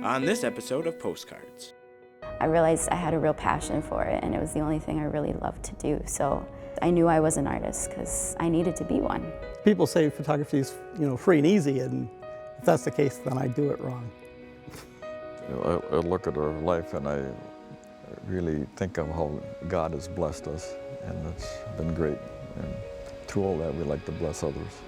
On this episode of Postcards. I realized I had a real passion for it, and it was the only thing I really loved to do. So I knew I was an artist because I needed to be one. People say photography is, free and easy, and if that's the case, then I do it wrong. I look at our life and I really think of how God has blessed us, and it's been great. And through all that, we like to bless others.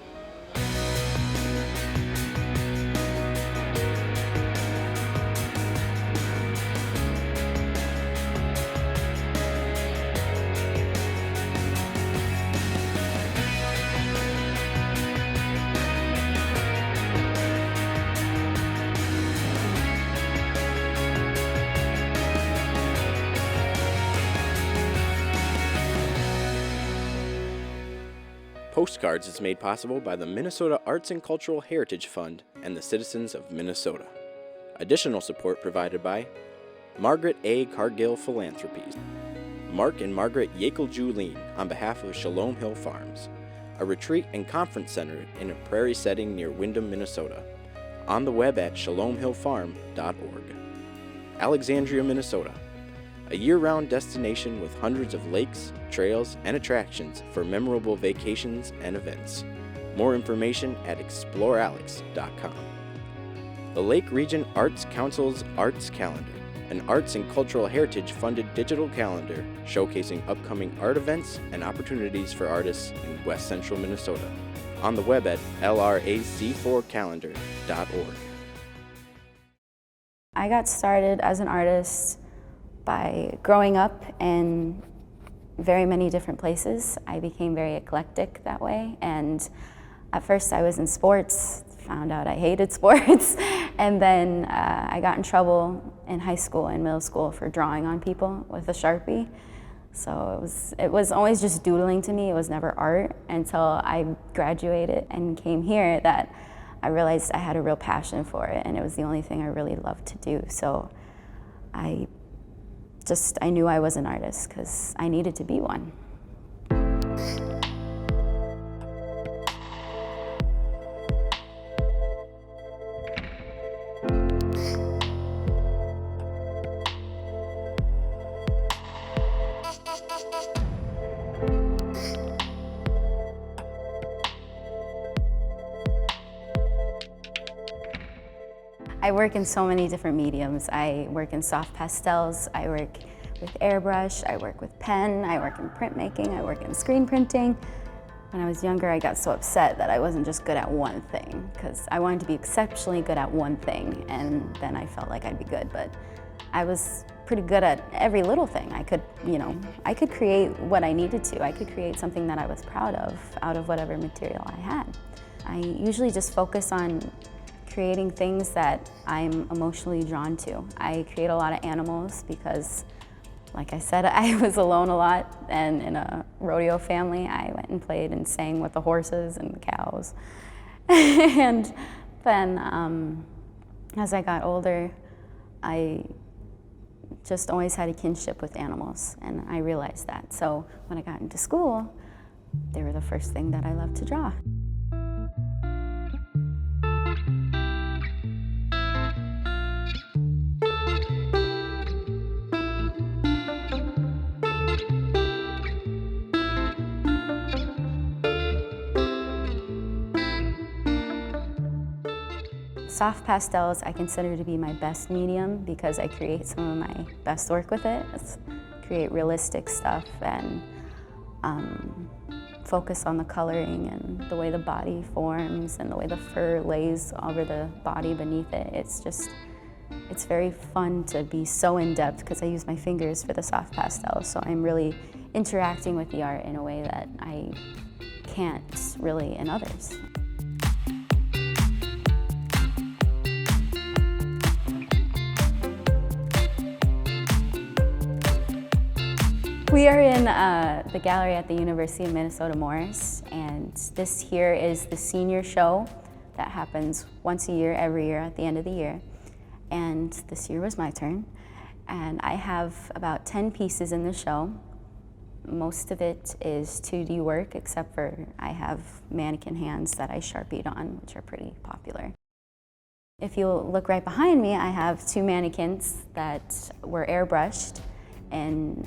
Postcards is made possible by the Minnesota Arts and Cultural Heritage Fund and the citizens of Minnesota. Additional support provided by Margaret A. Cargill Philanthropies, Mark and Margaret Yakel-Julien on behalf of Shalom Hill Farms, a retreat and conference center in a prairie setting near Windham, Minnesota, on the web at shalomhillfarm.org. Alexandria, Minnesota, a year-round destination with hundreds of lakes, trails, and attractions for memorable vacations and events. More information at explorealex.com. The Lake Region Arts Council's Arts Calendar, an arts and cultural heritage-funded digital calendar showcasing upcoming art events and opportunities for artists in West Central Minnesota, on the web at lrac4calendar.org. I got started as an artist by growing up in very many different places. I became very eclectic that way, and at first I was in sports, found out I hated sports, and then I got in trouble in high school and middle school for drawing on people with a Sharpie. So it was always just doodling to me. It was never art until I graduated and came here that I realized I had a real passion for it, and it was the only thing I really loved to do. So I knew I was an artist because I needed to be one. I work in so many different mediums. I work in soft pastels, I work with airbrush, I work with pen, I work in printmaking, I work in screen printing. When I was younger, I got so upset that I wasn't just good at one thing, because I wanted to be exceptionally good at one thing, and then I felt like I'd be good, but I was pretty good at every little thing. I could create what I needed to. I could create something that I was proud of out of whatever material I had. I usually just focus on creating things that I'm emotionally drawn to. I create a lot of animals because, like I said, I was alone a lot, and in a rodeo family, I went and played and sang with the horses and the cows. And then as I got older, I just always had a kinship with animals, and I realized that. So when I got into school, they were the first thing that I loved to draw. Soft pastels I consider to be my best medium because I create some of my best work with it. Create realistic stuff and focus on the coloring and the way the body forms and the way the fur lays over the body beneath it. It's very fun to be so in-depth because I use my fingers for the soft pastels, so I'm really interacting with the art in a way that I can't really in others. We are in the gallery at the University of Minnesota Morris, and this here is the senior show that happens once a year, every year at the end of the year. And this year was my turn, and I have about 10 pieces in the show. Most of it is 2D work, except for I have mannequin hands that I Sharpied on, which are pretty popular. If you look right behind me, I have two mannequins that were airbrushed, and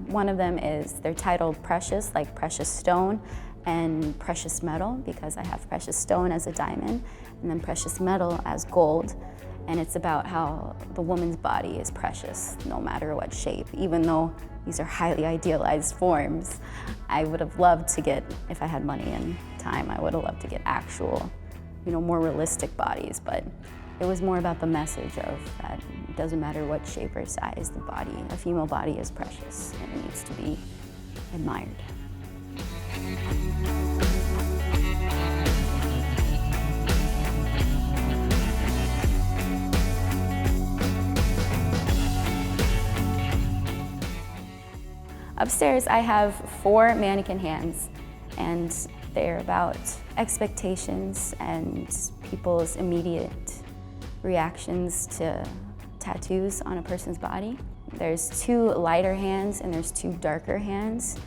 one of them they're titled Precious, like precious stone, and precious metal, because I have precious stone as a diamond, and then precious metal as gold. And it's about how the woman's body is precious, no matter what shape. Even though these are highly idealized forms, I would have loved to get, if I had money and time, I would have loved to get actual, more realistic bodies. But it was more about the message of that it doesn't matter what shape or size the body, a female body is precious and it needs to be admired. Upstairs, I have 4 mannequin hands, and they're about expectations and people's immediate reactions to tattoos on a person's body. There's 2 lighter hands and there's 2 darker hands,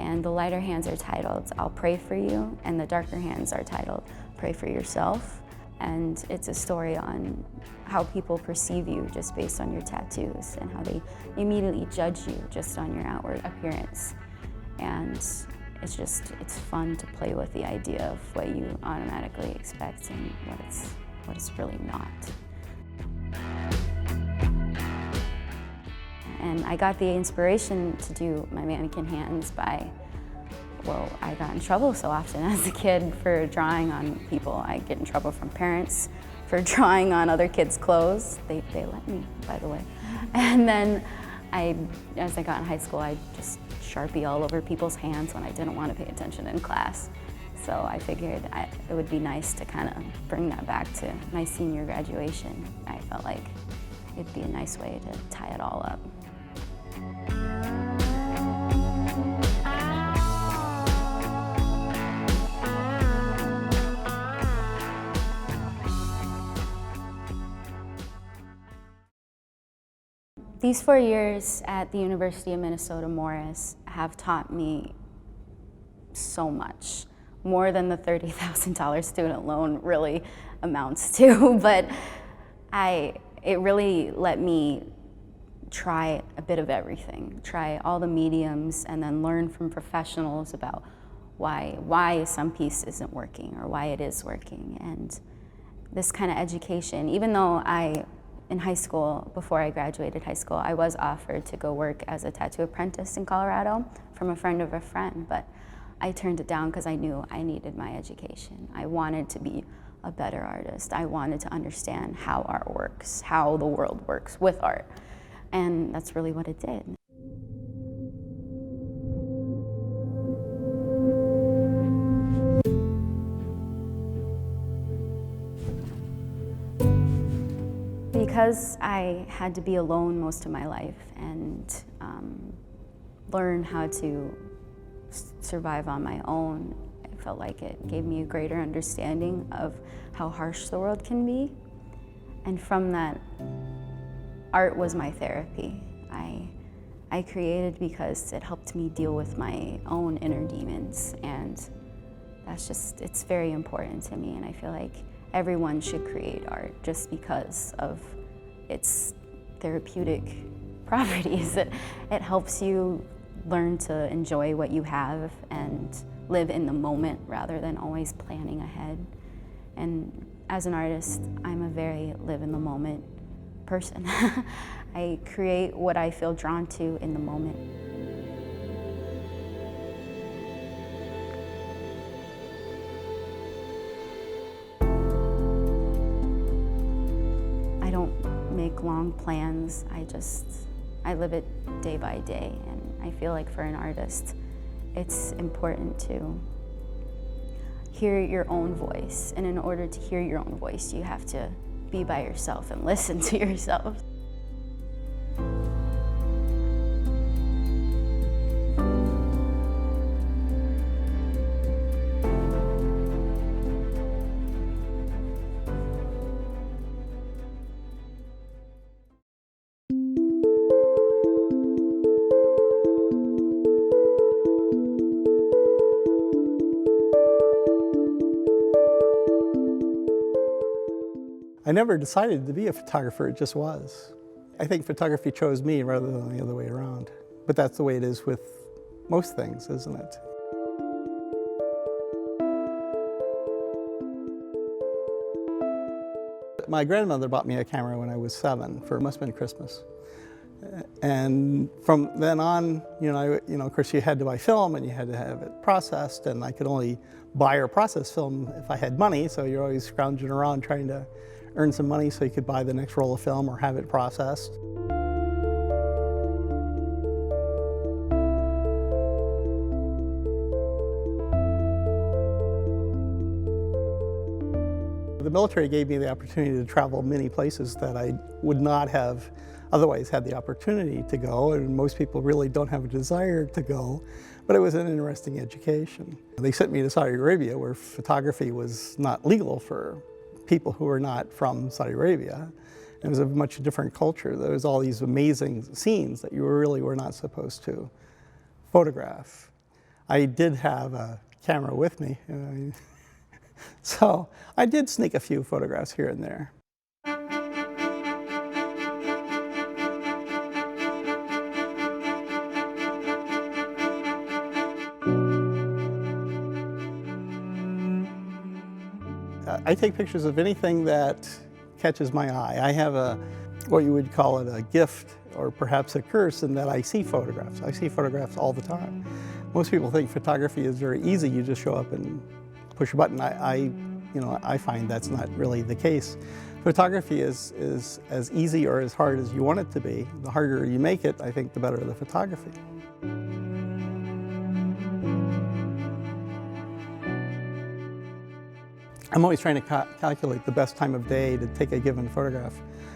and the lighter hands are titled I'll Pray For You, and the darker hands are titled Pray For Yourself. And it's a story on how people perceive you just based on your tattoos and how they immediately judge you just on your outward appearance. And it's fun to play with the idea of what you automatically expect and what it's really not. And I got the inspiration to do my mannequin hands by, I got in trouble so often as a kid for drawing on people. I get in trouble from parents for drawing on other kids' clothes. They let me, by the way. And then as I got in high school, I just Sharpie all over people's hands when I didn't want to pay attention in class. So I figured it would be nice to kind of bring that back to my senior graduation. I felt like it'd be a nice way to tie it all up. These 4 years at the University of Minnesota Morris have taught me so much, more than the $30,000 student loan really amounts to, but it really let me try a bit of everything, try all the mediums, and then learn from professionals about why some piece isn't working or why it is working. And this kind of education, even though in high school, before I graduated high school, I was offered to go work as a tattoo apprentice in Colorado from a friend of a friend, but I turned it down because I knew I needed my education. I wanted to be a better artist. I wanted to understand how art works, how the world works with art, and that's really what it did. Because I had to be alone most of my life and learn how to survive on my own, I felt like it gave me a greater understanding of how harsh the world can be. And from that, art was my therapy. I created because it helped me deal with my own inner demons, and it's very important to me, and I feel like everyone should create art just because of its therapeutic properties. It helps you learn to enjoy what you have and live in the moment rather than always planning ahead. And as an artist, I'm a very live in the moment person. I create what I feel drawn to in the moment. I don't make long plans. I live it day by day, and I feel like for an artist, it's important to hear your own voice. And in order to hear your own voice, you have to be by yourself and listen to yourself. I never decided to be a photographer, it just was. I think photography chose me rather than the other way around. But that's the way it is with most things, isn't it? My grandmother bought me a camera when I was 7 for, must have been Christmas. And from then on, of course you had to buy film and you had to have it processed, and I could only buy or process film if I had money, so you're always scrounging around trying to earn some money so you could buy the next roll of film or have it processed. The military gave me the opportunity to travel many places that I would not have otherwise had the opportunity to go, and most people really don't have a desire to go, but it was an interesting education. They sent me to Saudi Arabia, where photography was not legal for people who were not from Saudi Arabia. It was a much different culture. There was all these amazing scenes that you really were not supposed to photograph. I did have a camera with me, so I did sneak a few photographs here and there. I take pictures of anything that catches my eye. I have what you would call it, a gift or perhaps a curse, in that I see photographs. I see photographs all the time. Most people think photography is very easy. You just show up and push a button. I find that's not really the case. Photography is as easy or as hard as you want it to be. The harder you make it, I think, the better the photography. I'm always trying to calculate the best time of day to take a given photograph.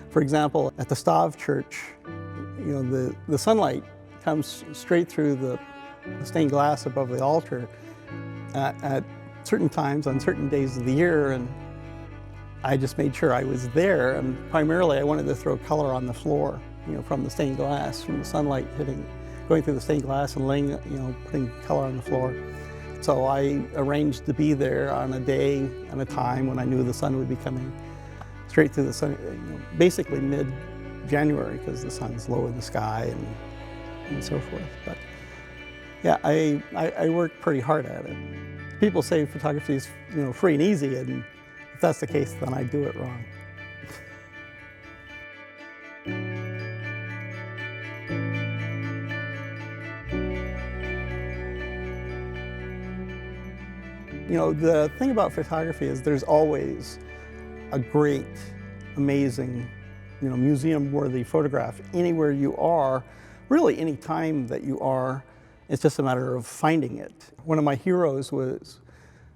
For example, at the Stav Church, the sunlight comes straight through the stained glass above the altar at certain times on certain days of the year, and I just made sure I was there. And primarily, I wanted to throw color on the floor, from the stained glass, from the sunlight going through the stained glass and putting color on the floor. So I arranged to be there on a day and a time when I knew the sun would be coming straight through the sun, basically mid-January, because the sun's low in the sky and so forth. But yeah, I worked pretty hard at it. People say photography is free and easy, and if that's the case, then I do it wrong. The thing about photography is there's always a great, amazing, museum-worthy photograph anywhere you are, really any time that you are. It's just a matter of finding it. One of my heroes was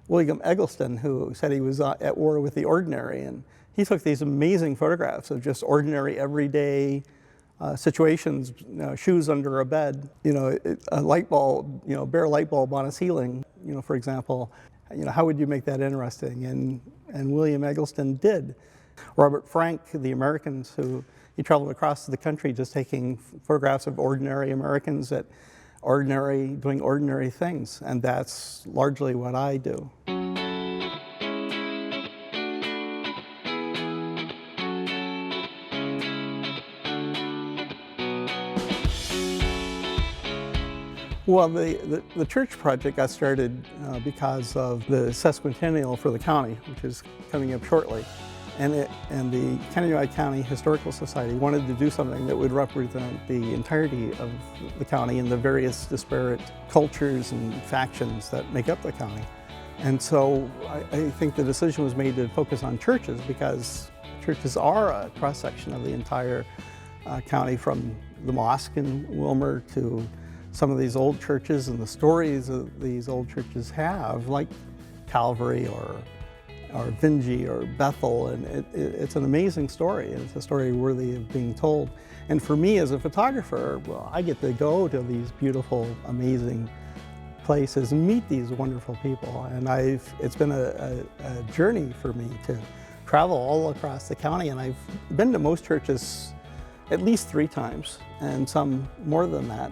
William Eggleston, who said he was at war with the ordinary, and he took these amazing photographs of just ordinary, everyday situations, shoes under a bed, a light bulb, bare light bulb on a ceiling, for example. How would you make that interesting? And William Eggleston did. Robert Frank, the Americans, he traveled across the country just taking photographs of ordinary Americans doing ordinary things, and that's largely what I do. Well, the church project got started because of the sesquicentennial for the county, which is coming up shortly. And the Kennewick County Historical Society wanted to do something that would represent the entirety of the county and the various disparate cultures and factions that make up the county. And so I think the decision was made to focus on churches, because churches are a cross-section of the entire county, from the mosque in Willmar to some of these old churches and the stories that these old churches have, like Calvary or Vingy or Bethel, and it's an amazing story, and it's a story worthy of being told. And for me as a photographer, well, I get to go to these beautiful, amazing places and meet these wonderful people, and it's been a journey for me to travel all across the county, and I've been to most churches at least 3 times, and some more than that.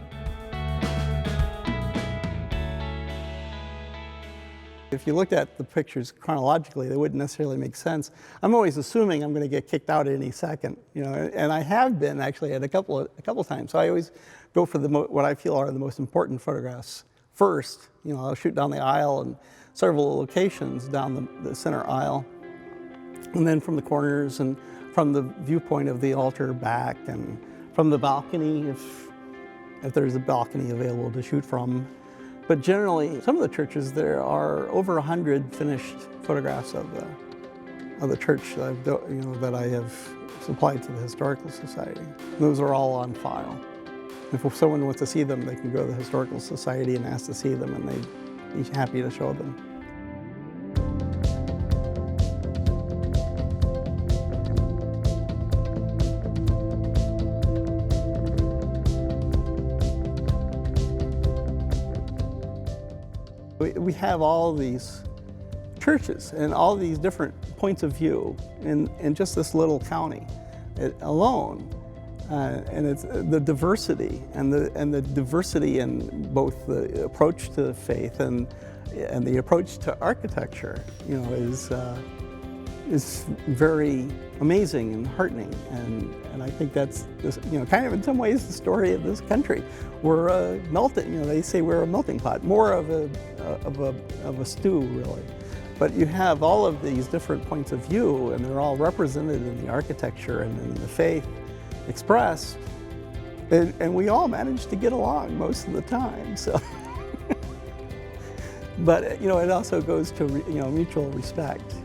If you looked at the pictures chronologically, they wouldn't necessarily make sense. I'm always assuming I'm going to get kicked out at any second, you know, and I have been actually at a couple times. So I always go for what I feel are the most important photographs first. You know, I'll shoot down the aisle and several locations down the center aisle, and then from the corners and from the viewpoint of the altar back, and from the balcony if there's a balcony available to shoot from. But generally, some of the churches, there are over 100 finished photographs of the church that I have supplied to the Historical Society. Those are all on file. If someone wants to see them, they can go to the Historical Society and ask to see them, and they'd be happy to show them. We have all these churches and all these different points of view in just this little county alone. And it's the diversity and the diversity in both the approach to faith and the approach to architecture, you know, is very amazing and heartening, and I think that's, you know, kind of in some ways the story of this country. We're a melting, you know, they say we're a melting pot, more of a stew, really. But you have all of these different points of view, and they're all represented in the architecture and in the faith expressed, and we all manage to get along most of the time. So, but you know, it also goes to mutual respect.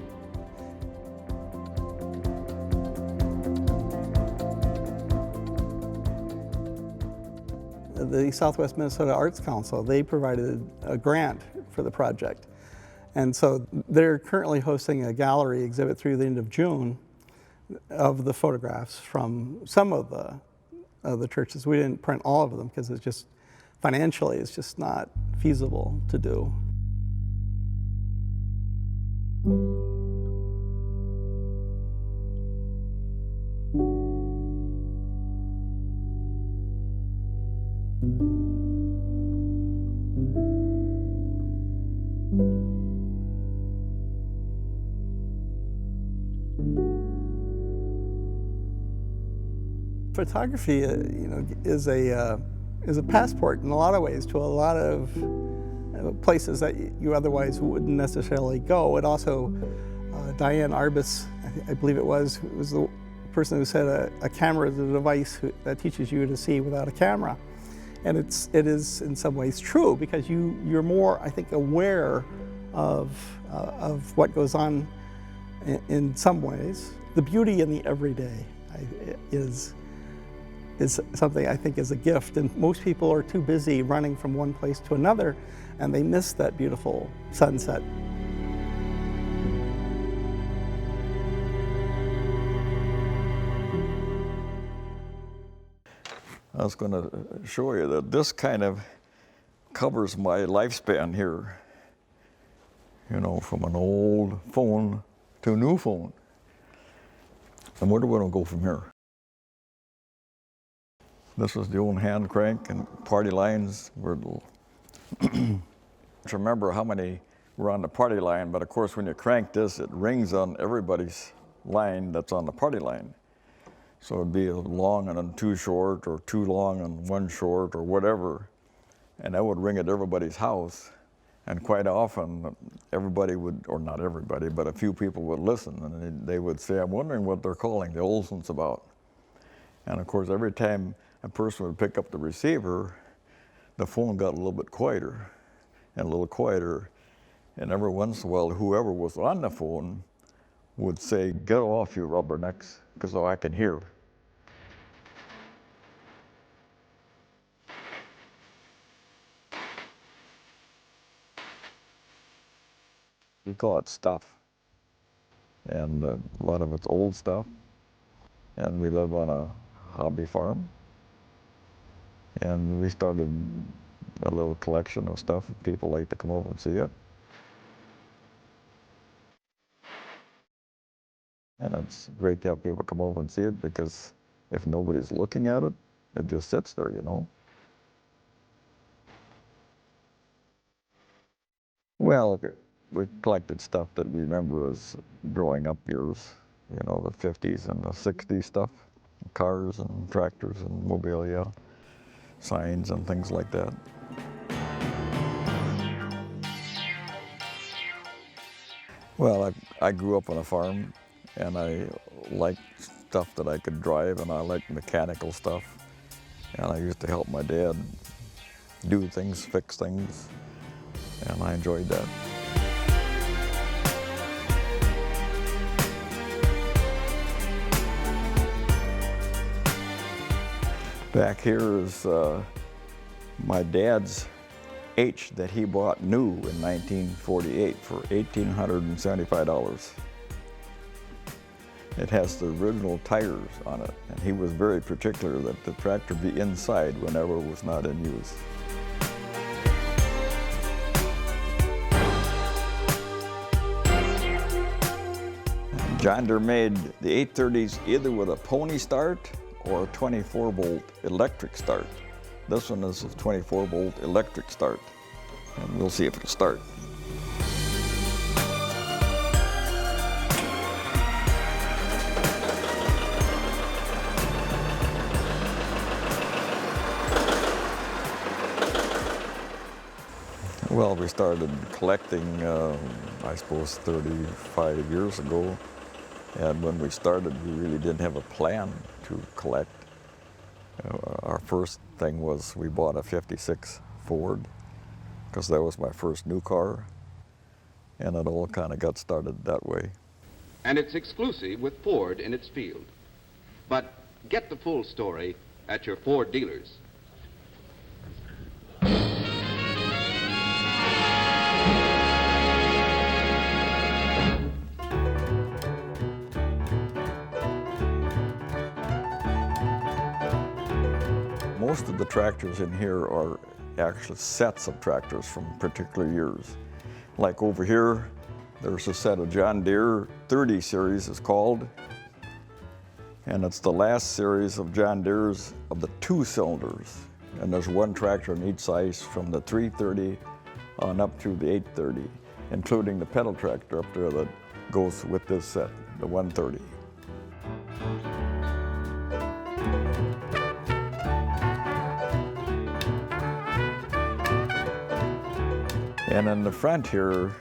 The Southwest Minnesota Arts Council, they provided a grant for the project. And so they're currently hosting a gallery exhibit through the end of June of the photographs from some of the churches. We didn't print all of them because it's just, financially, it's just not feasible to do. Photography, is a passport in a lot of ways to a lot of places that you otherwise wouldn't necessarily go. It also, Diane Arbus, I believe it was the person who said a camera is a device that teaches you to see without a camera. And it is in some ways true, because you're more, I think, aware of what goes on in some ways. The beauty in the everyday is something I think is a gift, and most people are too busy running from one place to another, and they miss that beautiful sunset. I was going to show you that this kind of covers my lifespan here, you know, from an old phone to a new phone. And where do we want to go from here? This was the old hand crank, and party lines were remember how many were on the party line, but of course when you crank this, it rings on everybody's line that's on the party line. So it'd be long and too short, or too long and one short, or whatever. And that would ring at everybody's house. And quite often, everybody would, or not everybody, but a few people would listen, and they would say, I'm wondering what they're calling the Olsons about. And of course, every time a person would pick up the receiver, the phone got a little bit quieter and a little quieter. And every once in a while, whoever was on the phone would say, get off, you rubbernecks, because I can hear. We call it stuff. And a lot of it's old stuff. And we live on a hobby farm. And we started a little collection of stuff. People like to come over and see it. And it's great to have people come over and see it, because if nobody's looking at it, it just sits there, you know. Well, we collected stuff that we remember as growing up years, you know, the 50s and the 60s stuff, cars and tractors and mobilia, signs and things like that. Well, I grew up on a farm, and I liked stuff that I could drive, and I liked mechanical stuff. And I used to help my dad do things, fix things, and I enjoyed that. Back here is my dad's H that he bought new in 1948 for $1,875. It has the original tires on it, and he was very particular that the tractor be inside whenever it was not in use. John Deere made the 830s either with a pony start or a 24-volt electric start. This one is a 24-volt electric start, and we'll see if it'll start. Well, we started collecting, I suppose, 35 years ago, and when we started, we really didn't have a plan to collect. Our first thing was we bought a '56 Ford, because that was my first new car, and it all kind of got started that way. And it's exclusive with Ford in its field. But get the full story at your Ford dealers. Most of the tractors in here are actually sets of tractors from particular years. Like over here, there's a set of John Deere 30 series it's called, and it's the last series of John Deere's of the 2 cylinders. And there's one tractor on each size from the 330 on up through the 830, including the pedal tractor up there that goes with this set, the 130. And in the front here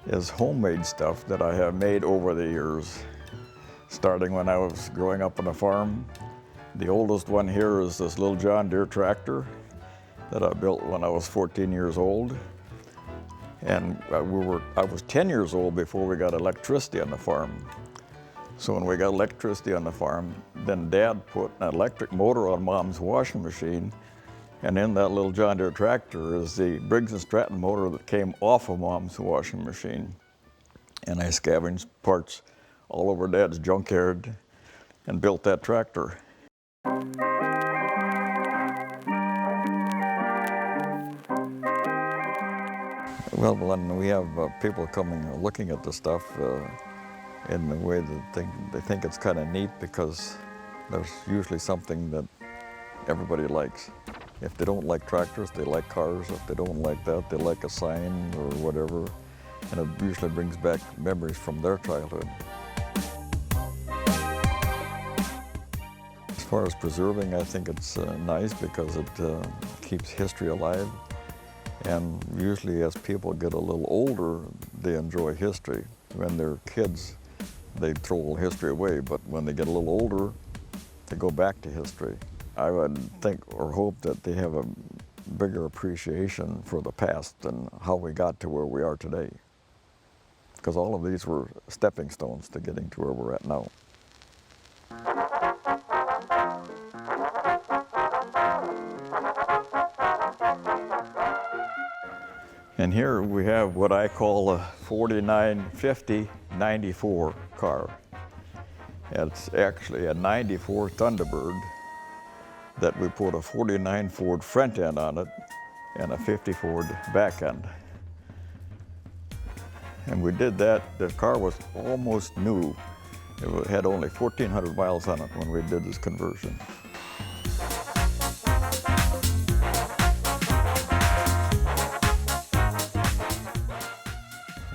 is homemade stuff that I have made over the years, starting when I was growing up on a farm. The oldest one here is this little John Deere tractor that I built when I was 14 years old. And I was 10 years old before we got electricity on the farm. So when we got electricity on the farm, then Dad put an electric motor on Mom's washing machine. And in that little John Deere tractor is the Briggs & Stratton motor that came off of Mom's washing machine. And I scavenged parts all over Dad's junkyard and built that tractor. Well, when we have people coming looking at the stuff in the way that they think it's kind of neat, because there's usually something that everybody likes. If they don't like tractors, they like cars. If they don't like that, they like a sign or whatever. And it usually brings back memories from their childhood. As far as preserving, I think it's nice because it keeps history alive. And usually as people get a little older, they enjoy history. When they're kids, they throw history away, but when they get a little older, they go back to history. I would think or hope that they have a bigger appreciation for the past and how we got to where we are today. Because all of these were stepping stones to getting to where we're at now. And here we have what I call a 4950-94 car. It's actually a 94 Thunderbird that we put a 49 Ford front end on it and a 50 Ford back end. And we did that. The car was almost new. It had only 1,400 miles on it when we did this conversion.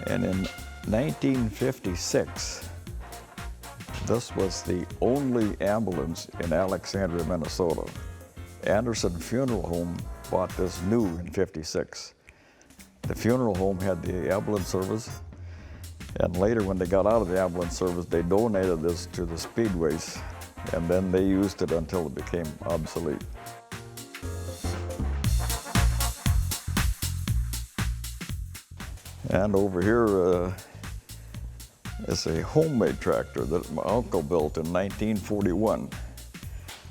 And in 1956, this was the only ambulance in Alexandria, Minnesota. Anderson Funeral Home bought this new in '56. The funeral home had the ambulance service, and later when they got out of the ambulance service, they donated this to the speedways, and then they used it until it became obsolete. And over here is a homemade tractor that my uncle built in 1941.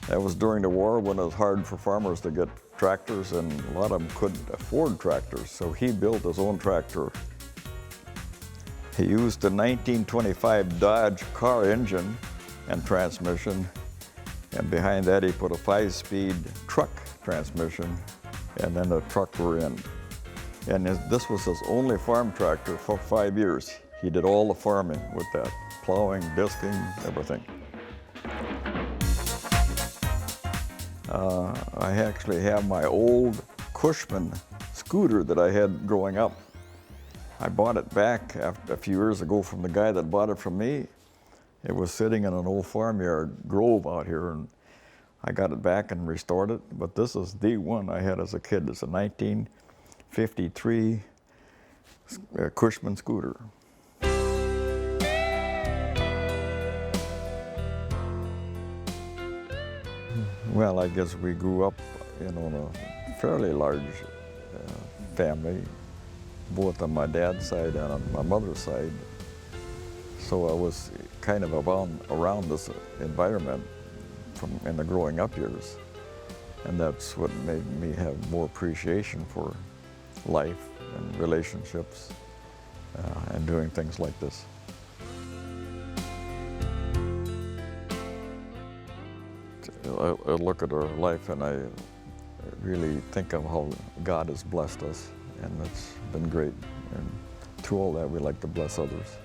That was during the war when it was hard for farmers to get tractors, and a lot of them couldn't afford tractors, so he built his own tractor. He used a 1925 Dodge car engine and transmission, and behind that he put a 5-speed truck transmission, and then the truck rear end. And this was his only farm tractor for 5 years. He did all the farming with that, plowing, disking, everything. I actually have my old Cushman scooter that I had growing up. I bought it back after a few years ago from the guy that bought it from me. It was sitting in an old farmyard grove out here, and I got it back and restored it. But this is the one I had as a kid. It's a 1953 Cushman scooter. Well, I guess we grew up, in a fairly large family, both on my dad's side and on my mother's side. So I was kind of around this environment in the growing up years. And that's what made me have more appreciation for life and relationships and doing things like this. I look at our life and I really think of how God has blessed us, and it's been great. And through all that, we like to bless others.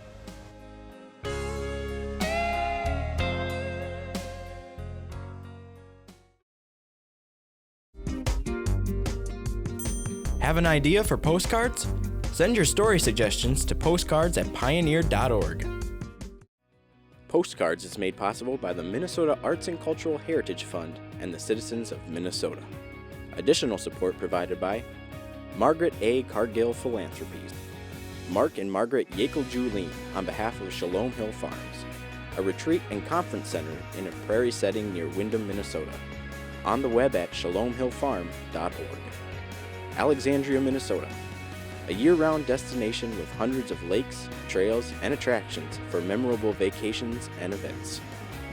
Have an idea for postcards? Send your story suggestions to postcards@pioneer.org. Postcards is made possible by the Minnesota Arts and Cultural Heritage Fund and the citizens of Minnesota. Additional support provided by Margaret A. Cargill Philanthropies, Mark and Margaret Yackel-Julien on behalf of Shalom Hill Farms, a retreat and conference center in a prairie setting near Windham, Minnesota. On the web at shalomhillfarm.org. Alexandria, Minnesota, a year-round destination with hundreds of lakes, trails, and attractions for memorable vacations and events.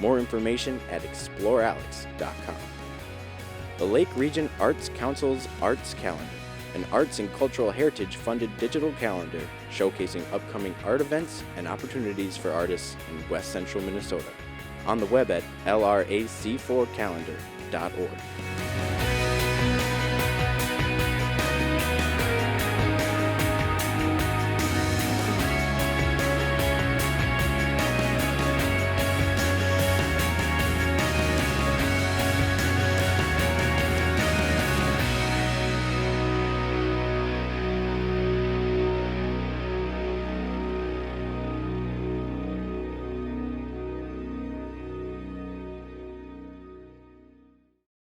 More information at explorealex.com. The Lake Region Arts Council's Arts Calendar, an arts and cultural heritage funded digital calendar showcasing upcoming art events and opportunities for artists in West Central Minnesota. On the web at lrac4calendar.org.